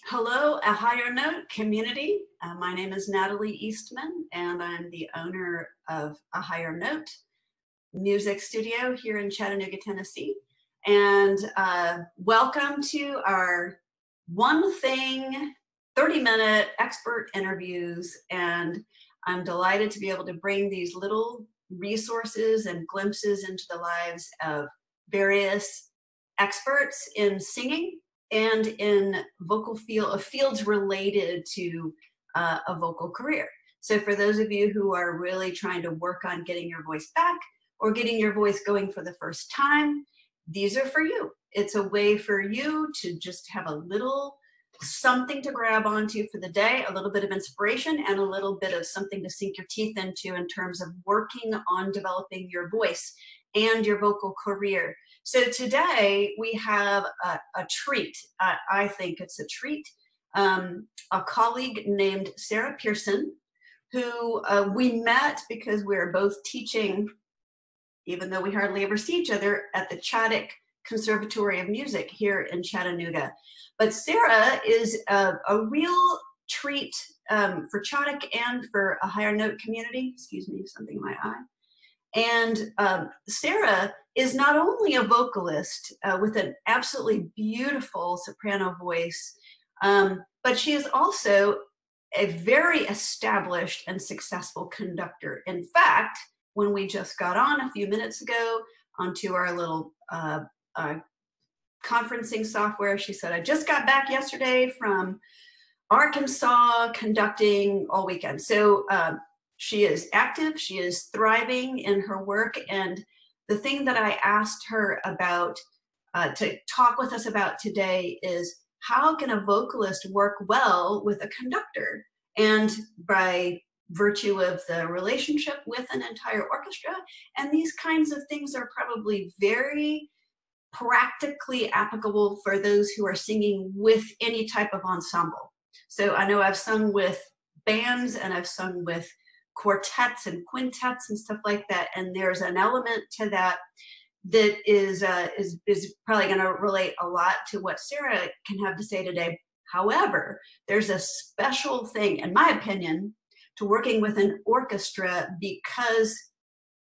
Hello, a higher note community. My name is Natalie Eastman, and I'm the owner of a higher note music studio here in Chattanooga, Tennessee. And welcome to our one thing 30-minute expert interviews. And I'm delighted to be able to bring these little resources and glimpses into the lives of various experts in singing and in fields related to a vocal career. So for those of you who are really trying to work on getting your voice back or getting your voice going for the first time, these are for you. It's a way for you to just have a little something to grab onto for the day, a little bit of inspiration and a little bit of something to sink your teeth into in terms of working on developing your voice and your vocal career. So today we have a treat. I think it's a treat. A colleague named Sarah Pearson, who we met because we're both teaching, even though we hardly ever see each other, at the Chaddock Conservatory of Music here in Chattanooga. But Sarah is a real treat for Chaddock and for a higher note community. Excuse me, something in my eye. And Sarah is not only a vocalist with an absolutely beautiful soprano voice, but she is also a very established and successful conductor. In fact, when we just got on a few minutes ago onto our little conferencing software, she said, I just got back yesterday from Arkansas conducting all weekend. So she is active, she is thriving in her work. And the thing that I asked her about to talk with us about today is how can a vocalist work well with a conductor? And by virtue of the relationship with an entire orchestra, and these kinds of things are probably very practically applicable for those who are singing with any type of ensemble. So I know I've sung with bands and I've sung with quartets and quintets and stuff like that, and there's an element to that that is probably going to relate a lot to what Sarah can have to say today. However, there's a special thing, in my opinion, to working with an orchestra because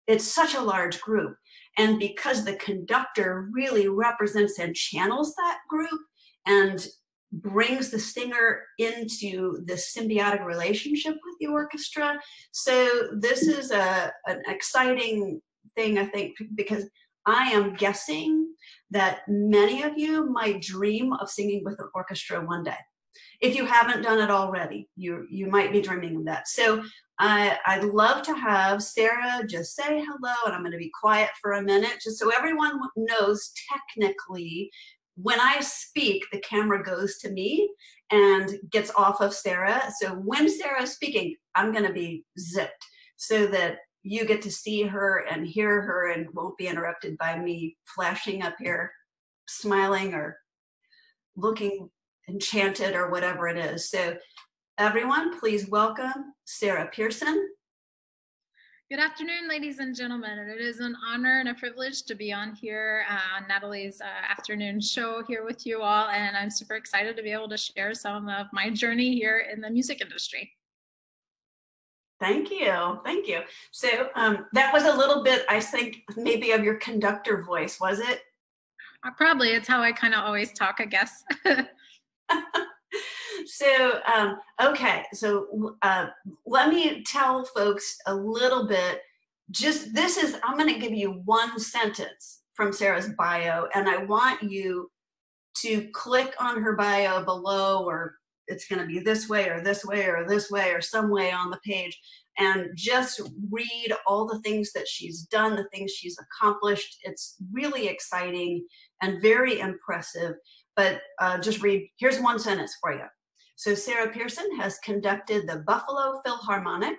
it's such a large group, and because the conductor really represents and channels that group and brings the singer into the symbiotic relationship with the orchestra. So this is an exciting thing, I think, because I am guessing that many of you might dream of singing with an orchestra one day. If you haven't done it already, you might be dreaming of that. So I'd love to have Sarah just say hello, and I'm going to be quiet for a minute just so everyone knows technically when I speak, the camera goes to me and gets off of Sarah. So when Sarah's speaking, I'm going to be zipped so that you get to see her and hear her and won't be interrupted by me flashing up here, smiling or looking enchanted or whatever it is. So everyone, please welcome Sarah Pearson. Good afternoon, ladies and gentlemen. It is an honor and a privilege to be on here on Natalie's afternoon show here with you all, and I'm super excited to be able to share some of my journey here in the music industry. Thank you. Thank you. So that was a little bit, I think, maybe of your conductor voice, was it? Probably. It's how I kind of always talk, I guess. So, okay, so let me tell folks a little bit, I'm going to give you one sentence from Sarah's bio, and I want you to click on her bio below, or it's going to be this way or this way or this way or some way on the page, and just read all the things that she's done, the things she's accomplished. It's really exciting and very impressive, but just read, here's one sentence for you. So Sarah Pearson has conducted the Buffalo Philharmonic,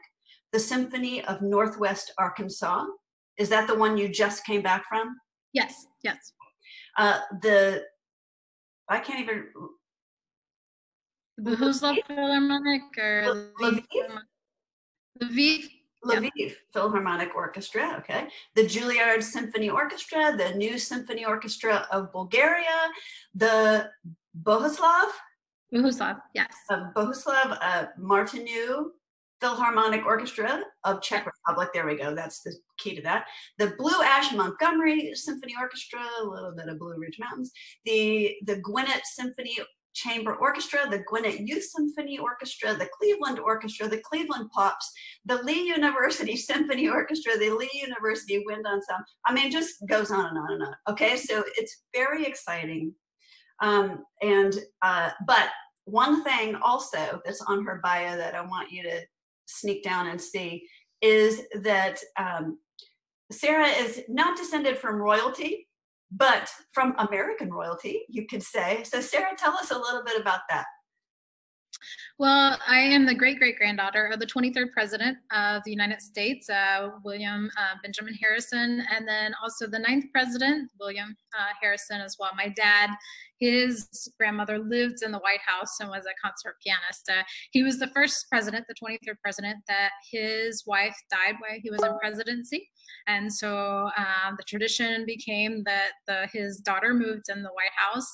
the Symphony of Northwest Arkansas. Is that the one you just came back from? Yes, yes. I can't even. The Who's Love Philharmonic or Lviv? Lviv Philharmonic Orchestra, okay. The Juilliard Symphony Orchestra, the New Symphony Orchestra of Bulgaria, the Bohuslav Bohuslav, yes. Bohuslav Martinu Philharmonic Orchestra of Czech Yep. Republic. There we go. That's the key to that. The Blue Ash Montgomery Symphony Orchestra, a little bit of Blue Ridge Mountains. The Gwinnett Symphony Chamber Orchestra, the Gwinnett Youth Symphony Orchestra, the Cleveland Orchestra, the Cleveland Pops, the Lee University Symphony Orchestra, the Lee University Wind Ensemble. I mean, just goes on and on and on. Okay, so it's very exciting. But one thing also that's on her bio that I want you to sneak down and see is that Sarah is not descended from royalty, but from American royalty, you could say. So Sarah, tell us a little bit about that. Well, I am the great-great-granddaughter of the 23rd President of the United States, William Benjamin Harrison, and then also the 9th President, William Harrison as well. My dad, his grandmother lived in the White House and was a concert pianist. He was the first president, the 23rd President, that his wife died while he was in presidency. And so the tradition became that his daughter moved in the White House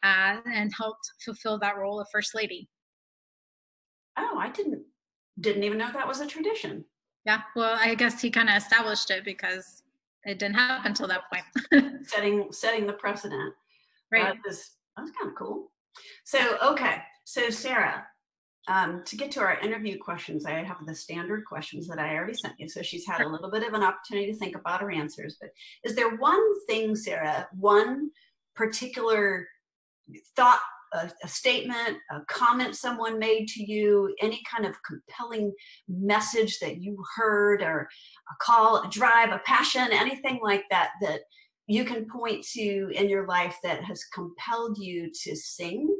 and helped fulfill that role of First Lady. Oh, I didn't even know that was a tradition. Yeah, well, I guess he kind of established it because it didn't happen until that point. setting the precedent. Right. That's kind of cool. So, okay. So Sarah, to get to our interview questions, I have the standard questions that I already sent you. So she's had a little bit of an opportunity to think about her answers. But is there one thing, Sarah, one particular thought, a statement, a comment someone made to you, any kind of compelling message that you heard, or a call, a drive, a passion, anything like that, that you can point to in your life that has compelled you to sing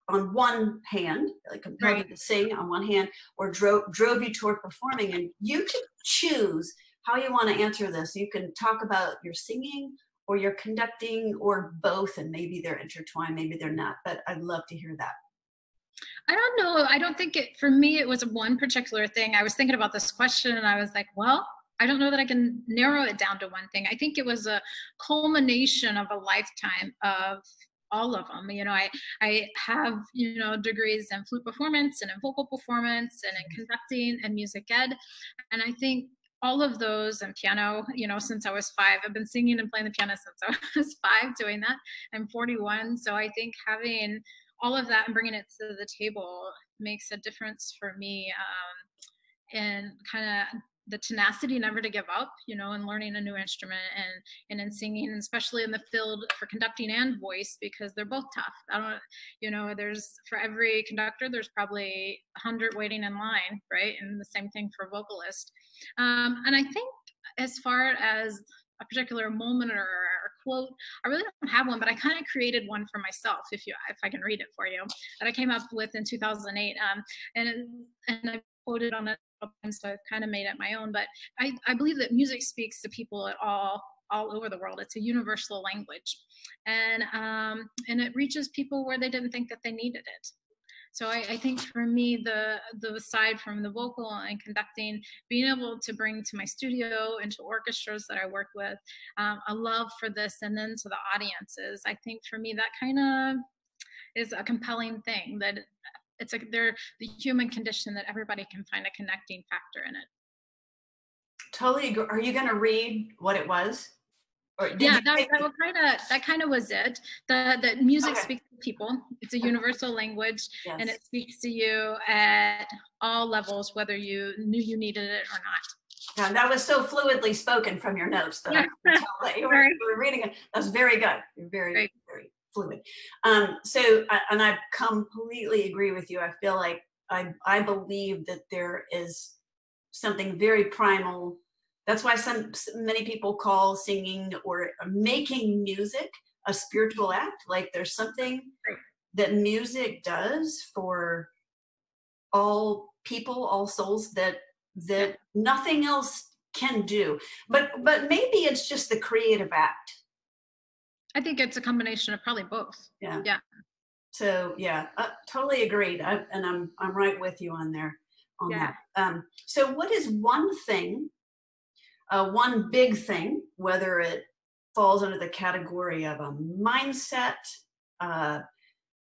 on one hand, like compelled you to sing on one hand, or drove you toward performing? And you can choose how you want to answer this. You can talk about your singing, or you're conducting, or both, and maybe they're intertwined, maybe they're not, but I'd love to hear that. I don't know. I don't think for me, it was one particular thing. I was thinking about this question and I was like, well, I don't know that I can narrow it down to one thing. I think it was a culmination of a lifetime of all of them. You know, I have, degrees in flute performance and in vocal performance and in conducting and music ed. And I think all of those, and piano, since I was 5. I've been singing and playing the piano since I was 5 doing that. I'm 41. So I think having all of that and bringing it to the table makes a difference for me, and kind of the tenacity never to give up, and learning a new instrument and in singing, and especially in the field for conducting and voice, because they're both tough. There's, for every conductor, there's probably 100 waiting in line, right? And the same thing for vocalist. And I think as far as a particular moment or quote, I really don't have one, but I kind of created one for myself, if I can read it for you, that I came up with in 2008. And I quoted on it, so I've kind of made it my own. But I believe that music speaks to people at all over the world. It's a universal language, and it reaches people where they didn't think that they needed it. So I think for me, the aside from the vocal and conducting, being able to bring to my studio and to orchestras that I work with, a love for this, and then to the audiences, I think for me that kind of is a compelling thing, that it's like they're the human condition, that everybody can find a connecting factor in it. Totally agree. Are you going to read what it was? Yeah, that kind of was it. That music speaks to people. It's a universal language, yes. And it speaks to you at all levels, whether you knew you needed it or not. Yeah, that was so fluidly spoken from your notes that I can tell that you were reading it. That's very good. You're very fluid. So, and I completely agree with you. I feel like I believe that there is something very primal. That's why many people call singing or making music a spiritual act. Like there's something that music does for all people, all souls, that nothing else can do. But maybe it's just the creative act. I think it's a combination of probably both. Yeah. Yeah. So yeah, totally agreed. And I'm right with you on that. So what is one thing? One big thing, whether it falls under the category of a mindset,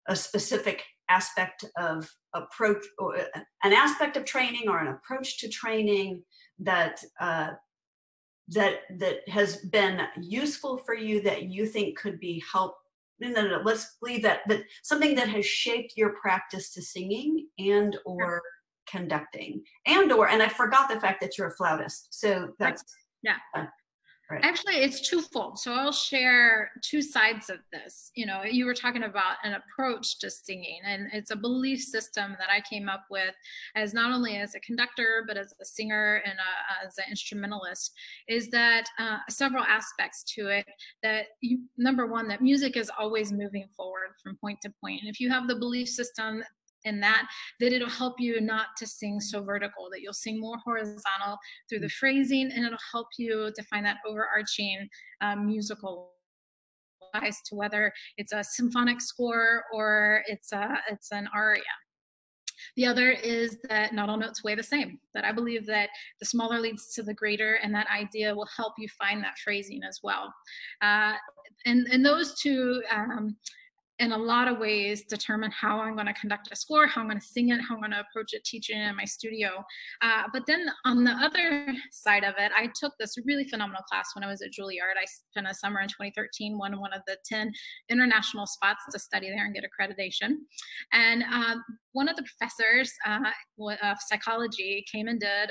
a specific aspect of approach, or an aspect of training, or an approach to training that that has been useful for you, that you think could be help? No, let's leave that. That something that has shaped your practice to singing and or conducting and I forgot the fact that you're a flautist. So that's yeah. Right. Actually, it's twofold. So I'll share two sides of this. You know, you were talking about an approach to singing, and it's a belief system that I came up with as not only as a conductor, but as a singer and as an instrumentalist, is that several aspects to it. That number one, that music is always moving forward from point to point. And if you have the belief system in that it'll help you not to sing so vertical, that you'll sing more horizontal through the phrasing, and it'll help you to find that overarching musical as to whether it's a symphonic score or it's an aria. The other is that not all notes weigh the same, that I believe that the smaller leads to the greater, and that idea will help you find that phrasing as well. And those two, in a lot of ways, determine how I'm going to conduct a score, how I'm going to sing it, how I'm going to approach it teaching it in my studio. But then on the other side of it, I took this really phenomenal class when I was at Juilliard. I spent a summer in 2013, won one of the 10 international spots to study there and get accreditation. And one of the professors of psychology came and did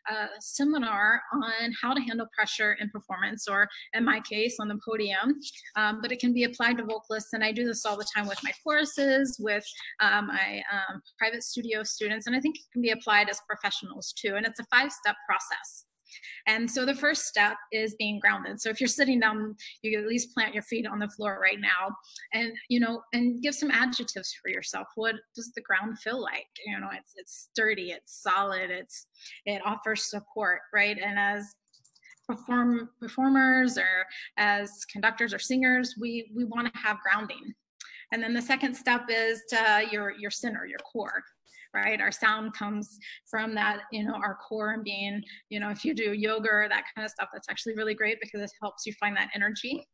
a seminar on how to handle pressure in performance, or in my case, on the podium. But it can be applied to vocalists, and I do this all the time with my choruses, with my private studio students, and I think it can be applied as professionals too. And it's a 5-step process. And so the first step is being grounded. So if you're sitting down, you can at least plant your feet on the floor right now, and and give some adjectives for yourself. What does the ground feel like? It's sturdy, it's solid, it offers support, right? And as performers, or as conductors or singers, we want to have grounding. And then the second step is to your center, your core. Right, our sound comes from that, our core, and being, if you do yoga or that kind of stuff, that's actually really great because it helps you find that energy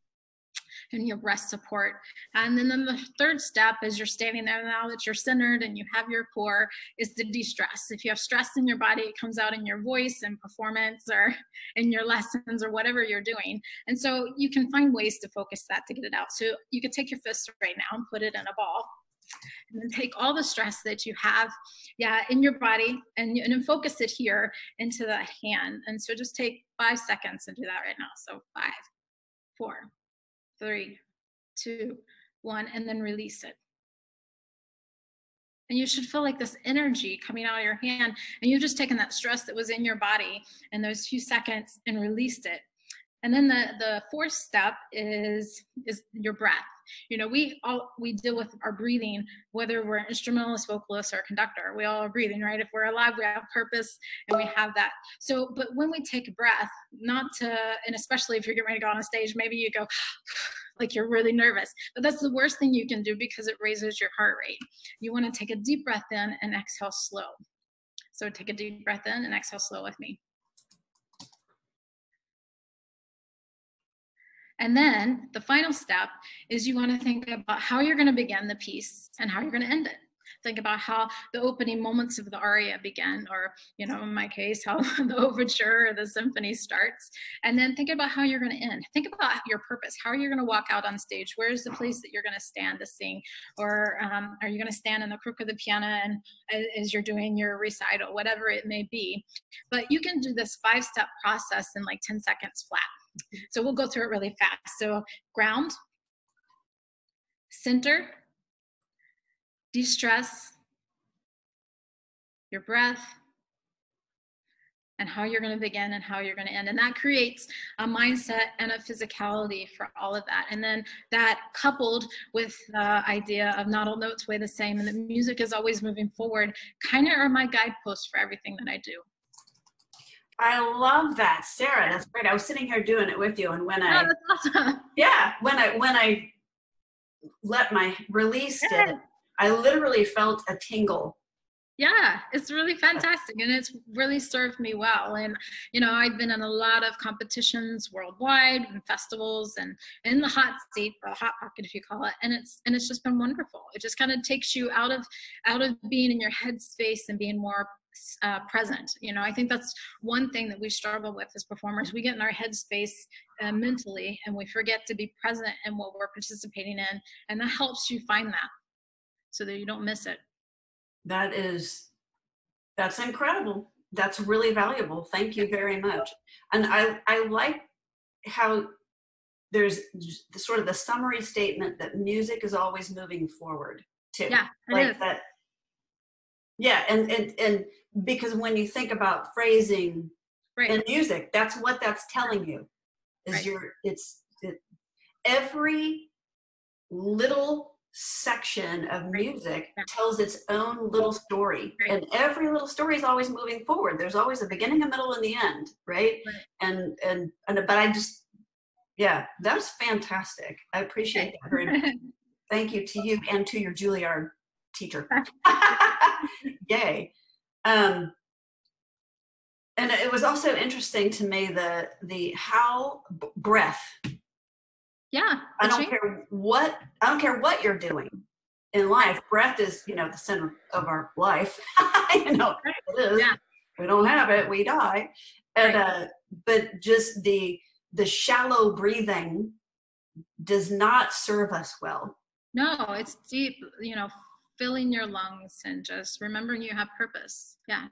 and your breath support. And then the third step is you're standing there now that you're centered and you have your core, is to de-stress. If you have stress in your body, it comes out in your voice and performance, or in your lessons, or whatever you're doing. And so you can find ways to focus that to get it out. So you could take your fist right now and put it in a ball, and then take all the stress that you have, in your body, and then focus it here into the hand. And so just take 5 seconds and do that right now. So 5, 4, 3, 2, 1, and then release it. And you should feel like this energy coming out of your hand, and you've just taken that stress that was in your body in those few seconds and released it. And then the fourth step is your breath. We deal with our breathing, whether we're instrumentalist, vocalist, or conductor. We all are breathing, right? If we're alive, we have purpose, and we have that. So, but when we take a breath, and especially if you're getting ready to go on a stage, maybe you go like you're really nervous. But that's the worst thing you can do, because it raises your heart rate. You want to take a deep breath in and exhale slow. So take a deep breath in and exhale slow with me. And then the final step is you want to think about how you're going to begin the piece and how you're going to end it. Think about how the opening moments of the aria begin, or, in my case, how the overture or the symphony starts. And then think about how you're going to end. Think about your purpose. How are you going to walk out on stage? Where's the place that you're going to stand to sing? Or are you going to stand in the crook of the piano and as you're doing your recital, whatever it may be. But you can do this 5-step process in like 10 seconds flat. So we'll go through it really fast. So ground, center, de-stress, your breath, and how you're going to begin and how you're going to end. And that creates a mindset and a physicality for all of that. And then that, coupled with the idea of not all notes weigh the same, and the music is always moving forward, kind of are my guideposts for everything that I do. I love that, Sarah. That's great. I was sitting here doing it with you, and when that's awesome. when I released it, I literally felt a tingle Yeah, it's really fantastic, and it's really served me well. And I've been in a lot of competitions worldwide and festivals and in the hot seat, the hot pocket if you call it, and it's just been wonderful. It just kind of takes you out of being in your headspace and being more present. I think that's one thing that we struggle with as performers. We get in our headspace mentally, and we forget to be present in what we're participating in, and that helps you find that so that you don't miss it. That's incredible. That's really valuable. Thank you very much. And I like how there's sort of the summary statement that music is always moving forward too. Yeah, like is. that. Yeah, and because when you think about phrasing in music, that's what that's telling you is every little section of music tells its own little story, and every little story is always moving forward. There's always a beginning, a middle, and the end, right? And but I just, yeah, that's fantastic. I appreciate that very much. Thank you to you and to your Juilliard teacher. Yay. And it was also interesting to me the how breath. Yeah. I don't care what you're doing in life. Breath is, the center of our life. It is. Yeah. If we don't have it, we die. And but just the shallow breathing does not serve us well. No, it's deep, filling your lungs and just remembering you have purpose. Yeah.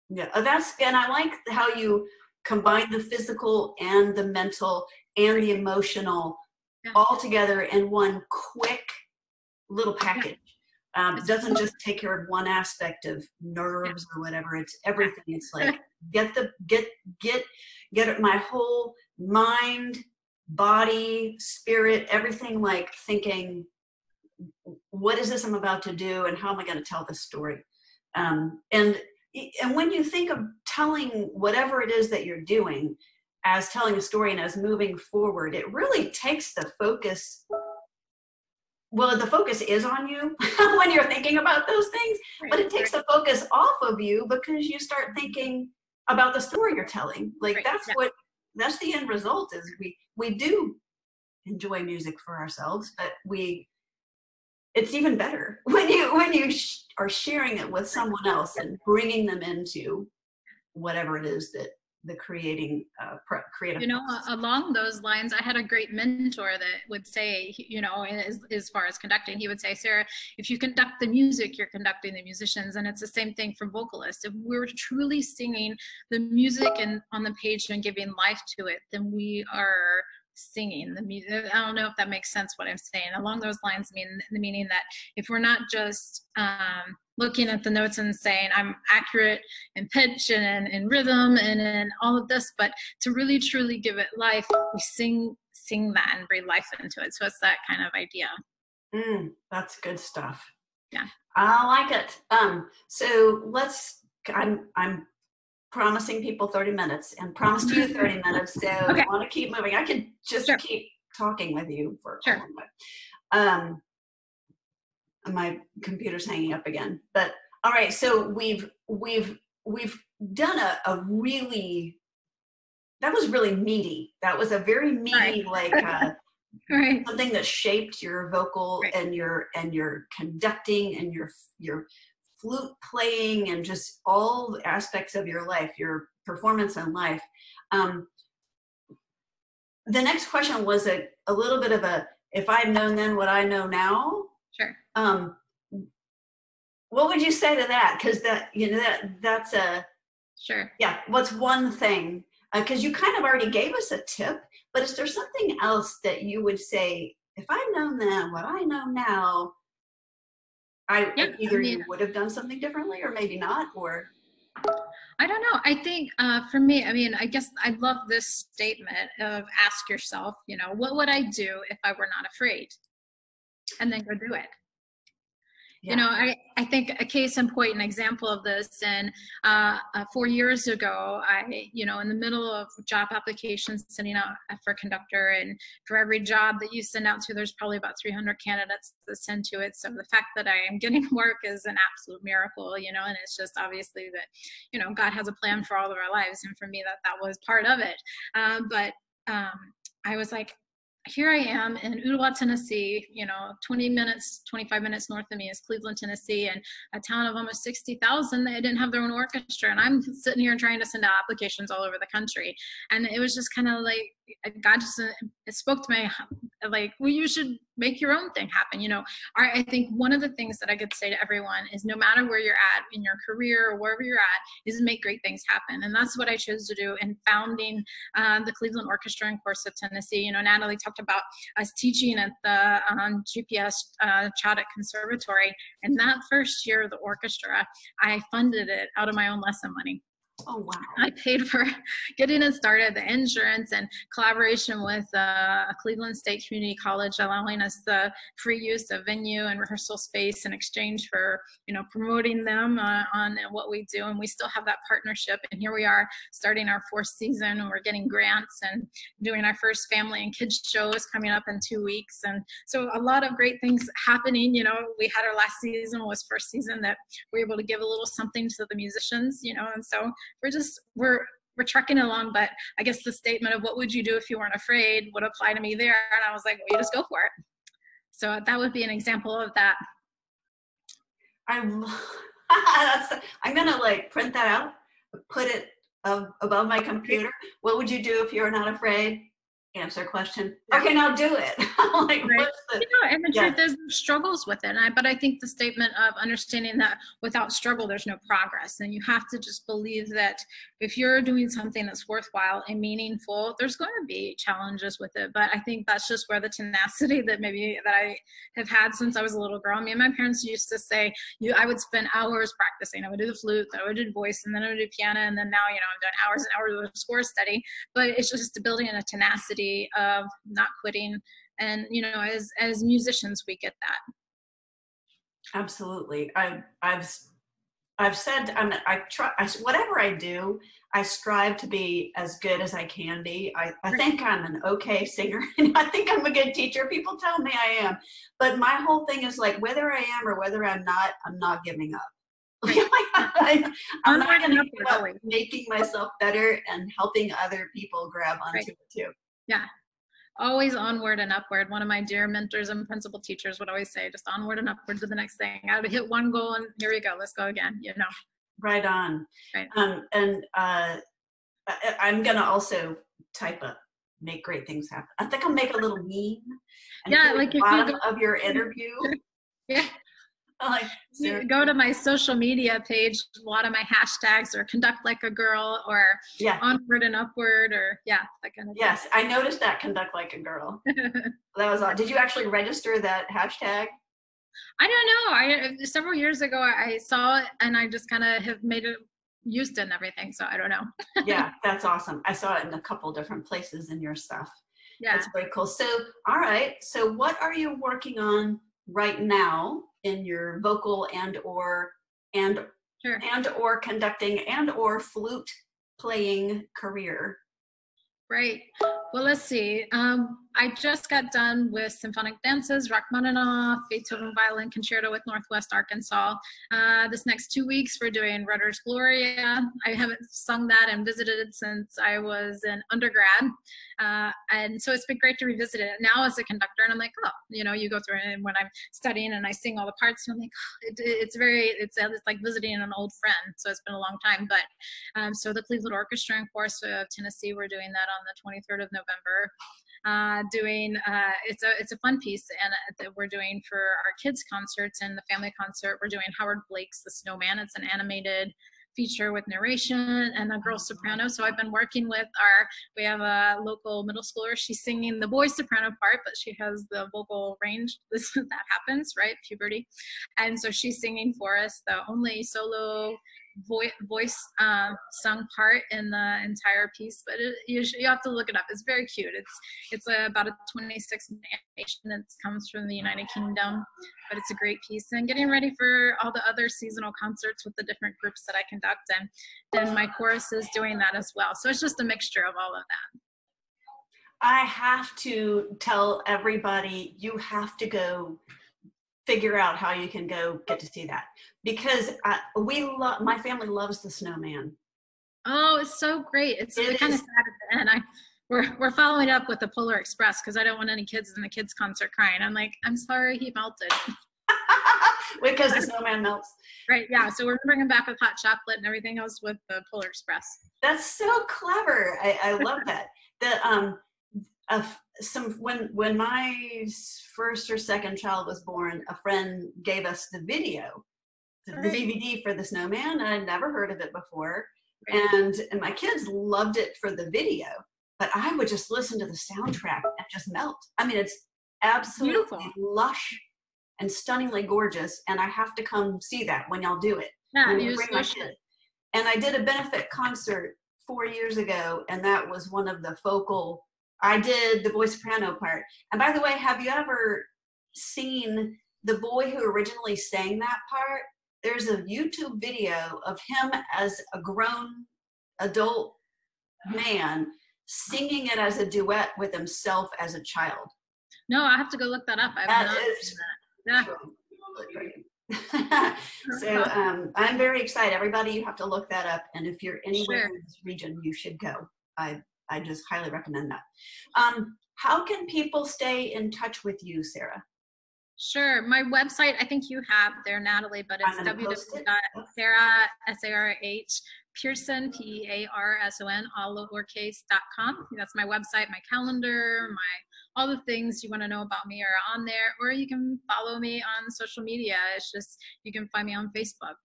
Yeah. And I like how you combine the physical and the mental and the emotional all together in one quick little package. It doesn't just take care of one aspect of nerves or whatever. It's everything. It's like get my whole mind, body, spirit, everything, like thinking, what is this I'm about to do, and how am I going to tell this story? And when you think of telling whatever it is that you're doing as telling a story and as moving forward, it really takes the focus. Well, the focus is on you when you're thinking about those things, but it takes the focus off of you because you start thinking about the story you're telling. Like that's the end result is we do enjoy music for ourselves, but it's even better when you are sharing it with someone else and bringing them into whatever it is that the creative along those lines, I had a great mentor that would say, as far as conducting, he would say, Sarah, if you conduct the music, you're conducting the musicians. And it's the same thing for vocalists. If we're truly singing the music and on the page and giving life to it, then we are singing the music. I don't know if that makes sense what I'm saying. Along those lines, meaning that if we're not just looking at the notes and saying I'm accurate in pitch and in rhythm and in all of this, but to really truly give it life, we sing that and breathe life into it. So it's that kind of idea. That's good stuff. Yeah, I like it. So I'm promising people 30 minutes and promised you 30 minutes. So I want to keep moving. I could just keep talking with you for a long time. My computer's hanging up again, but all right. So we've done a really, that was really meaty. That was a very meaty, something that shaped your vocal and your conducting and your flute playing and just all the aspects of your life, your performance in life. The next question was a little bit of if I'd known then what I know now. Sure. What would you say to that? Because that's a sure. Yeah. What's one thing? Because you kind of already gave us a tip, but is there something else that you would say, if I'd known then what I know now, you would have done something differently, or maybe not, or I don't know. I think for me, I guess I love this statement of ask yourself, what would I do if I were not afraid? And then go do it. You know, I think a case in point, an example of this, and 4 years ago, you know, in the middle of job applications, sending out for conductor, and for every job that you send out to, there's probably about 300 candidates that send to it. So the fact that I am getting work is an absolute miracle, you know, and it's just obviously that, you know, God has a plan for all of our lives. And for me, that was part of it. But I was like, here I am in Ottawa, Tennessee, you know, 25 minutes north of me is Cleveland, Tennessee, and a town of almost 60,000. They didn't have their own orchestra. And I'm sitting here trying to send out applications all over the country. And it was just kind of like, God just, it spoke to me like, well, you should make your own thing happen. You know, I think one of the things that I could say to everyone is no matter where you're at in your career or wherever you're at, is make great things happen. And that's what I chose to do in founding the Cleveland Orchestra in Corsa, Tennessee. You know, Natalie talked about us teaching at the GPS Chaddock Conservatory. And that first year of the orchestra, I funded it out of my own lesson money. Oh, wow. I paid for getting it started, the insurance, and collaboration with Cleveland State Community College, allowing us the free use of venue and rehearsal space in exchange for, you know, promoting them on what we do. And we still have that partnership. And here we are starting our 4th season, and we're getting grants and doing our first family and kids shows coming up in 2 weeks. And so a lot of great things happening. You know, we had our last season was first season that we were able to give a little something to the musicians, you know, and so we're trucking along. But I guess the statement of what would you do if you weren't afraid would apply to me there. And I was like, well, you just go for it. So that would be an example of that. I'm gonna like print that out, put it above my computer. What would you do if you're not afraid? Answer question. Okay, now do it. Like, right. What's the, you know, and the truth is there's struggles with it. But I think the statement of understanding that without struggle, there's no progress. And you have to just believe that if you're doing something that's worthwhile and meaningful, there's going to be challenges with it. But I think that's just where the tenacity that I have had since I was a little girl. I mean, my parents used to say, I would spend hours practicing. I would do the flute, I would do voice, and then I would do piano. And then now, you know, I'm doing hours and hours of score study. But it's just building a tenacity of not quitting. And, you know, as musicians, we get that. Absolutely. I've said, I try, whatever I do, I strive to be as good as I can be. I think I'm an okay singer, and I think I'm a good teacher. People tell me I am, but my whole thing is like, whether I am or whether I'm not giving up. Right. I'm not going to give up making myself better and helping other people grab onto it too. Yeah. Always onward and upward. One of my dear mentors and principal teachers would always say, just onward and upward to the next thing. I would hit one goal and here we go. Let's go again, you know. Right on. Right. I'm going to also type up, make great things happen. I think I'll make a little meme. And yeah, like at the bottom of your interview. Yeah. Like, you go to my social media page, a lot of my hashtags are conduct like a girl, or onward and upward, or that kind of thing. Yes, I noticed that, conduct like a girl. That was all. Did you actually register that hashtag? I don't know. Several years ago I saw it, and I just kind of have made it used and everything, so I don't know. Yeah, that's awesome. I saw it in a couple different places in your stuff. Yeah, that's very cool. So all right, so what are you working on right now in your vocal and or conducting and or flute playing career? Right. Well, let's see. I just got done with symphonic dances, Rachmaninoff, Beethoven Violin Concerto with Northwest Arkansas. This next 2 weeks, we're doing Rutter's Gloria. I haven't sung that and visited since I was an undergrad. And so it's been great to revisit it now as a conductor. And I'm like, oh, you know, you go through it, and when I'm studying and I sing all the parts, and I'm like, oh, it's like visiting an old friend. So it's been a long time. But so the Cleveland Orchestra in Corsa, Tennessee, we're doing that on the 23rd of November. It's a fun piece, and that we're doing for our kids concerts and the family concert. We're doing Howard Blake's The Snowman. It's an animated feature with narration and a girl soprano. So I've been working with we have a local middle schooler. She's singing the boy soprano part, but she has the vocal range. That happens, right? Puberty. And so she's singing for us the only solo voice sung part in the entire piece, but you have to look it up. It's very cute. It's about a 26-minute animation that comes from the United Kingdom, but it's a great piece. And getting ready for all the other seasonal concerts with the different groups that I conduct, and then my chorus is doing that as well. So it's just a mixture of all of that. I have to tell everybody, you have to go figure out how you can go get to see that, because my family loves the snowman. Oh, it's so great. It's kind of sad at the end. We're following up with the Polar Express because I don't want any kids in the kids concert crying. I'm like, I'm sorry he melted. Because the snowman melts. Right, yeah. So we're bringing back with hot chocolate and everything else with the Polar Express. That's so clever. I love that. When my first or second child was born, a friend gave us the video, the DVD for the snowman. I'd never heard of it before. And my kids loved it for the video, but I would just listen to the soundtrack and just melt. I mean, it's absolutely beautiful, lush and stunningly gorgeous. And I have to come see that when y'all do it. Yeah, bring my kids. And I did a benefit concert 4 years ago, and that was one of the focal. I did the boy soprano part. And by the way, have you ever seen the boy who originally sang that part? There's a YouTube video of him as a grown adult man singing it as a duet with himself as a child. No, I have to go look that up. I've not seen that. Yeah. So I'm very excited. Everybody, you have to look that up. And if you're anywhere in this region, you should go. I just highly recommend that. How can people stay in touch with you, Sarah? Sure. My website, I think you have there, Natalie, but it's www.sarah, S-A-R-H, Pearson, P-E-A-R-S-O-N, all lowercase.com. That's my website, my calendar, all the things you want to know about me are on there, or you can follow me on social media. It's just, you can find me on Facebook,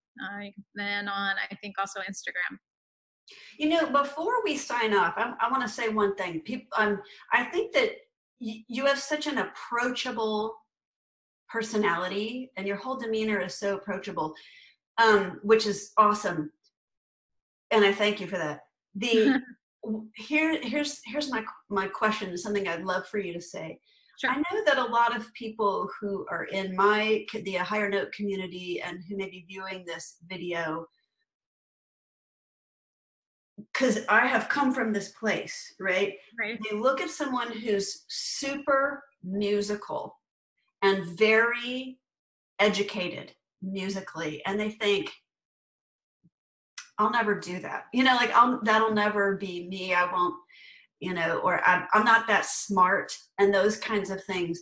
then on, I think, also Instagram. You know, before we sign off, I want to say one thing. I think that you have such an approachable personality, and your whole demeanor is so approachable, which is awesome. And I thank you for that. Here's my question, something I'd love for you to say. Sure. I know that a lot of people who are in the higher note community and who may be viewing this video, because I have come from this place, right? They look at someone who's super musical and very educated musically, and they think, I'll never do that. You know, like that'll never be me. I won't, you know, or I'm not that smart, and those kinds of things.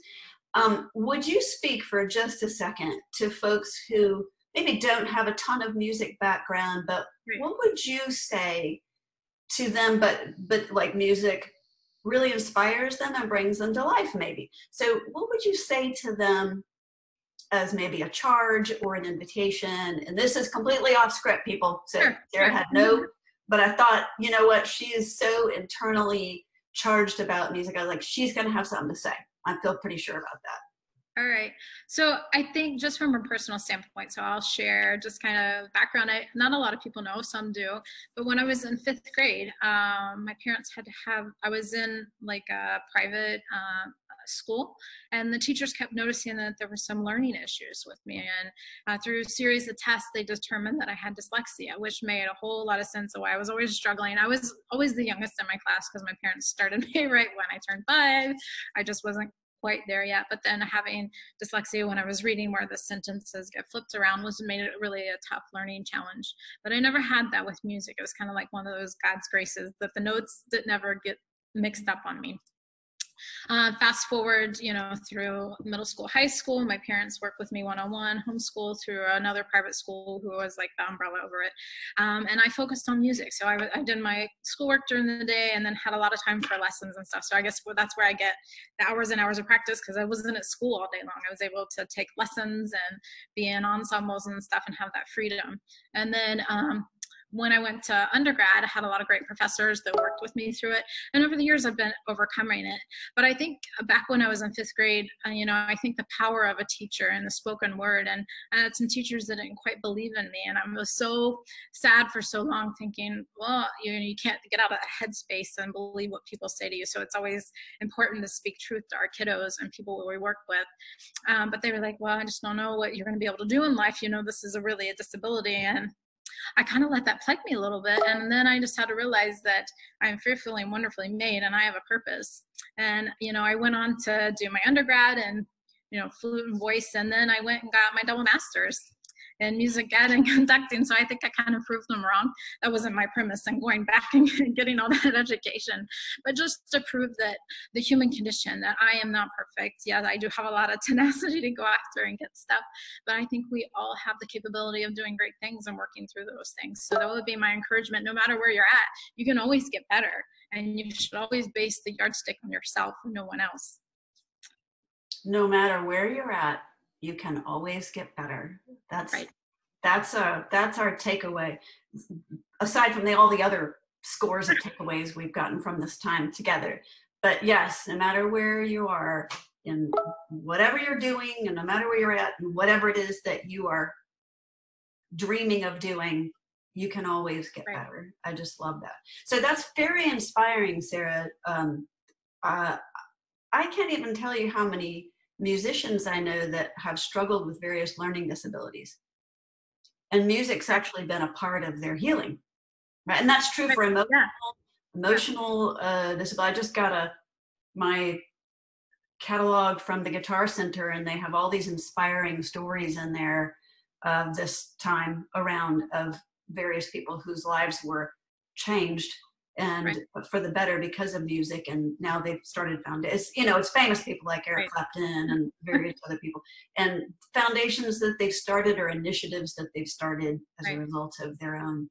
Would you speak for just a second to folks who maybe don't have a ton of music background, but what would you say to them, but like music really inspires them and brings them to life maybe? So what would you say to them as maybe a charge or an invitation? And this is completely off script, people. So Sarah had no, but I thought, you know what, she is so internally charged about music. I was like, she's going to have something to say. I feel pretty sure about that. All right. So I think just from a personal standpoint, so I'll share just kind of background. Not a lot of people know, some do, but when I was in 5th grade, my parents had to I was in like a private school, and the teachers kept noticing that there were some learning issues with me. And through a series of tests, they determined that I had dyslexia, which made a whole lot of sense of why I was always struggling. I was always the youngest in my class because my parents started me right when I turned 5. I just wasn't quite there yet, but then having dyslexia when I was reading where the sentences get flipped around made it really a tough learning challenge. But I never had that with music. It was kind of like one of those God's graces that the notes that never get mixed up on me. Fast forward, you know, through middle school, high school, my parents worked with me one-on-one, homeschool through another private school who was like the umbrella over it. And I focused on music. So I did my schoolwork during the day and then had a lot of time for lessons and stuff. So I guess that's where I get the hours and hours of practice, because I wasn't at school all day long. I was able to take lessons and be in ensembles and stuff and have that freedom. And then when I went to undergrad, I had a lot of great professors that worked with me through it. And over the years, I've been overcoming it. But I think back when I was in 5th grade, you know, I think the power of a teacher and the spoken word, and I had some teachers that didn't quite believe in me. And I was so sad for so long thinking, well, you know, you can't get out of that headspace and believe what people say to you. So it's always important to speak truth to our kiddos and people we work with. But they were like, well, I just don't know what you're going to be able to do in life. You know, this is really a disability. And I kind of let that plague me a little bit. And then I just had to realize that I'm fearfully and wonderfully made and I have a purpose. And, you know, I went on to do my undergrad and, you know, flute and voice. And then I went and got my double master's in music ed and conducting. So I think I kind of proved them wrong. That wasn't my premise in going back and getting all that education, but just to prove that the human condition, that I am not perfect. Yeah, I do have a lot of tenacity to go after and get stuff, but I think we all have the capability of doing great things and working through those things. So that would be my encouragement. No matter where you're at, you can always get better, and you should always base the yardstick on yourself and no one else. No matter where you're at, you can always get better. That's right. That's our takeaway. Aside from all the other scores of takeaways we've gotten from this time together. But yes, no matter where you are in whatever you're doing, and no matter where you're at, and whatever it is that you are dreaming of doing, you can always get better. I just love that. So that's very inspiring, Sarah. I can't even tell you how many musicians I know that have struggled with various learning disabilities. And music's actually been a part of their healing, right? And that's true for emotional disability. I just got my catalog from the Guitar Center, and they have all these inspiring stories in there this time around of various people whose lives were changed and for the better because of music. And now they've started it's famous people like Eric Clapton and various other people, and foundations that they've started or initiatives that they've started as a result of their own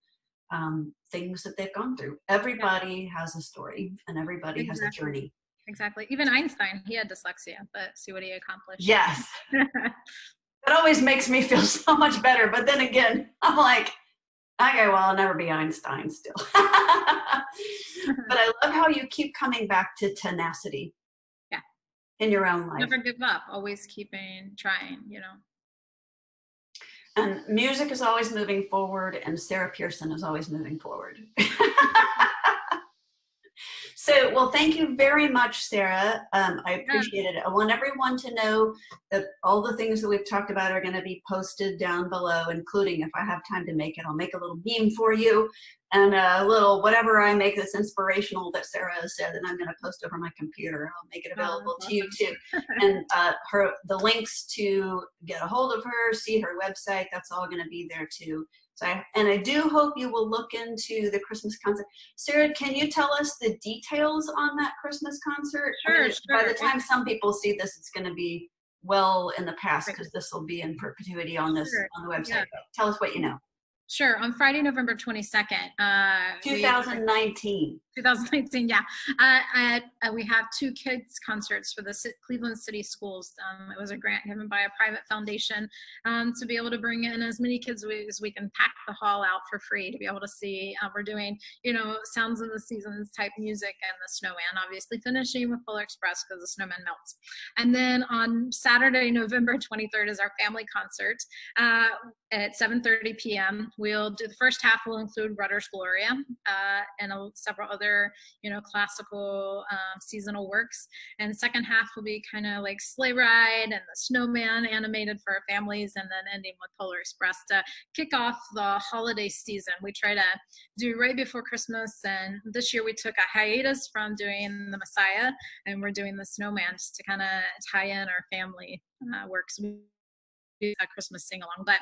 things that they've gone through. Everybody has a story, and everybody has a journey. Exactly. Even Einstein, he had dyslexia, but see what he accomplished. Yes. That always makes me feel so much better. But then again, I'm like, okay, well, I'll never be Einstein still. But I love how you keep coming back to tenacity. Yeah. In your own life. Never give up. Always trying, you know. And music is always moving forward, and Sarah Pearson is always moving forward. So, well, thank you very much, Sarah. I appreciate it. I want everyone to know that all the things that we've talked about are going to be posted down below, including, if I have time to make it, I'll make a little meme for you and a little whatever I make that's inspirational that Sarah has said, and I'm going to post over my computer. I'll make it available to you too. And the links to get a hold of her, see her website, that's all going to be there too. So I do hope you will look into the Christmas concert. Sarah, can you tell us the details on that Christmas concert? Sure, By the time some people see this, it's going to be well in the past, because this will be in perpetuity on the website. Yeah. Tell us what you know. Sure. On Friday, November 22nd. 2019. 2019, yeah. We have 2 kids concerts for the Cleveland City Schools. It was a grant given by a private foundation to be able to bring in as many kids as we can pack the hall out for free to be able to see. We're doing, Sounds of the Seasons type music and the Snowman, obviously finishing with Polar Express because the snowman melts. And then on Saturday, November 23rd is our family concert at 7:30 p.m. We'll do the first half will include Rudder's Gloria and several other, classical seasonal works. And the second half will be kind of like Sleigh Ride and the Snowman animated for our families, and then ending with Polar Express to kick off the holiday season. We try to do right before Christmas, and this year we took a hiatus from doing the Messiah, and we're doing the Snowman just to kind of tie in our family works. A Christmas sing-along, but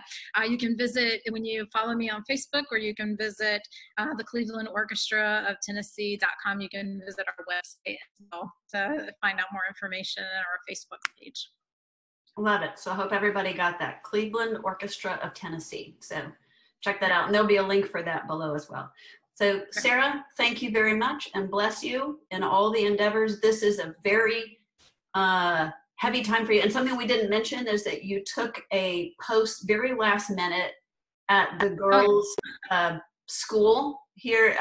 you can visit when you follow me on Facebook, or you can visit the Cleveland Orchestra of Tennessee.com. You can visit our website as well to find out more information on our Facebook page. Love it. So I hope everybody got that. Cleveland Orchestra of Tennessee. So check that out, and there'll be a link for that below as well. So Sarah, thank you very much, and bless you in all the endeavors. This is a very heavy time for you. And something we didn't mention is that you took a post very last minute at the girls' school here.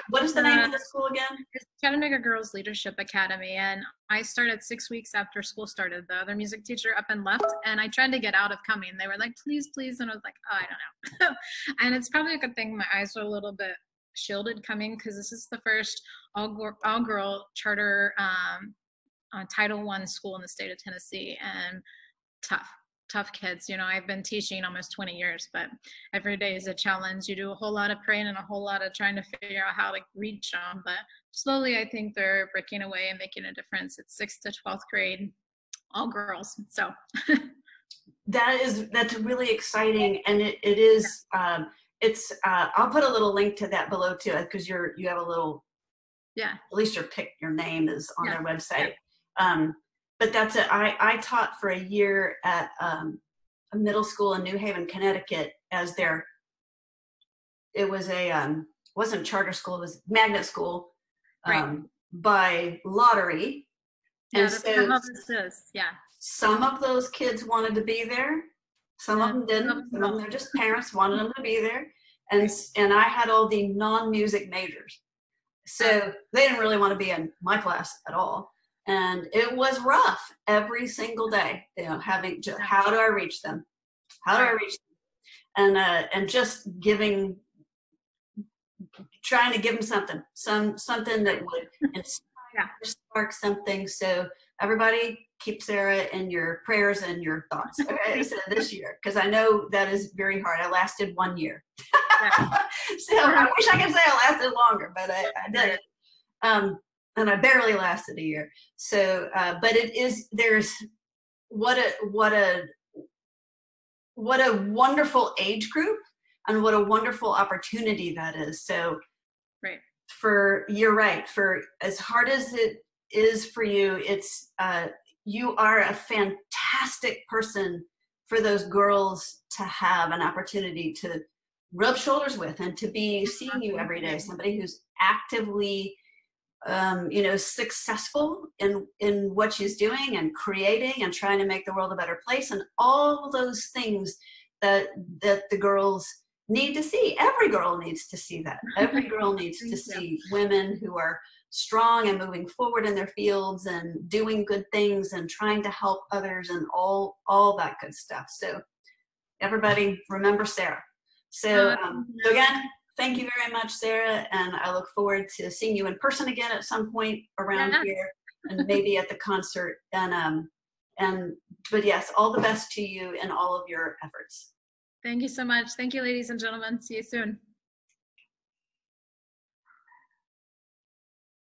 What is the name of the school again? It's Chattanooga Girls Leadership Academy, and I started 6 weeks after school started. The other music teacher up and left, and I tried to get out of coming. They were like, please, please, and I was like, oh, I don't know. And it's probably a good thing my eyes were a little bit shielded coming, because this is the first all-girl charter Title I school in the state of Tennessee, and tough kids. You know, I've been teaching almost 20 years, but every day is a challenge. You do a whole lot of praying and a whole lot of trying to figure out how to reach them, but slowly I think they're breaking away and making a difference. It's 6th to 12th grade, all girls. So that's really exciting, and it is I'll put a little link to that below too, because you have a little, at least your name is on their website. But that's I taught for a year at a middle school in New Haven, Connecticut, as it was wasn't charter school, it was magnet school, by lottery. And so some of those kids wanted to be there, some of them didn't. Some of them, their just parents wanted them to be there, and I had all the non-music majors, so they didn't really want to be in my class at all. And it was rough every single day, you know, having just, how do I reach them? How do I reach them? And just trying to give them something that would inspire, spark something. So everybody keep Sarah in your prayers and your thoughts. Okay, so this year, because I know that is very hard. I lasted 1 year. So I wish I could say I lasted longer, but I did it. And I barely lasted a year. So, but there's what a wonderful age group, and what a wonderful opportunity that is. So, you're right. For as hard as it is for you, it's you are a fantastic person for those girls to have an opportunity to rub shoulders with, and to be seeing you every day. Somebody who's actively successful in what she's doing and creating and trying to make the world a better place, and all those things that the girls need to see. Every girl needs to see that. Every girl needs to see women who are strong and moving forward in their fields and doing good things and trying to help others and all that good stuff. So everybody remember Sarah. So again, thank you very much, Sarah, and I look forward to seeing you in person again at some point around here, and maybe at the concert. But yes, all the best to you in all of your efforts. Thank you so much. Thank you, ladies and gentlemen. See you soon.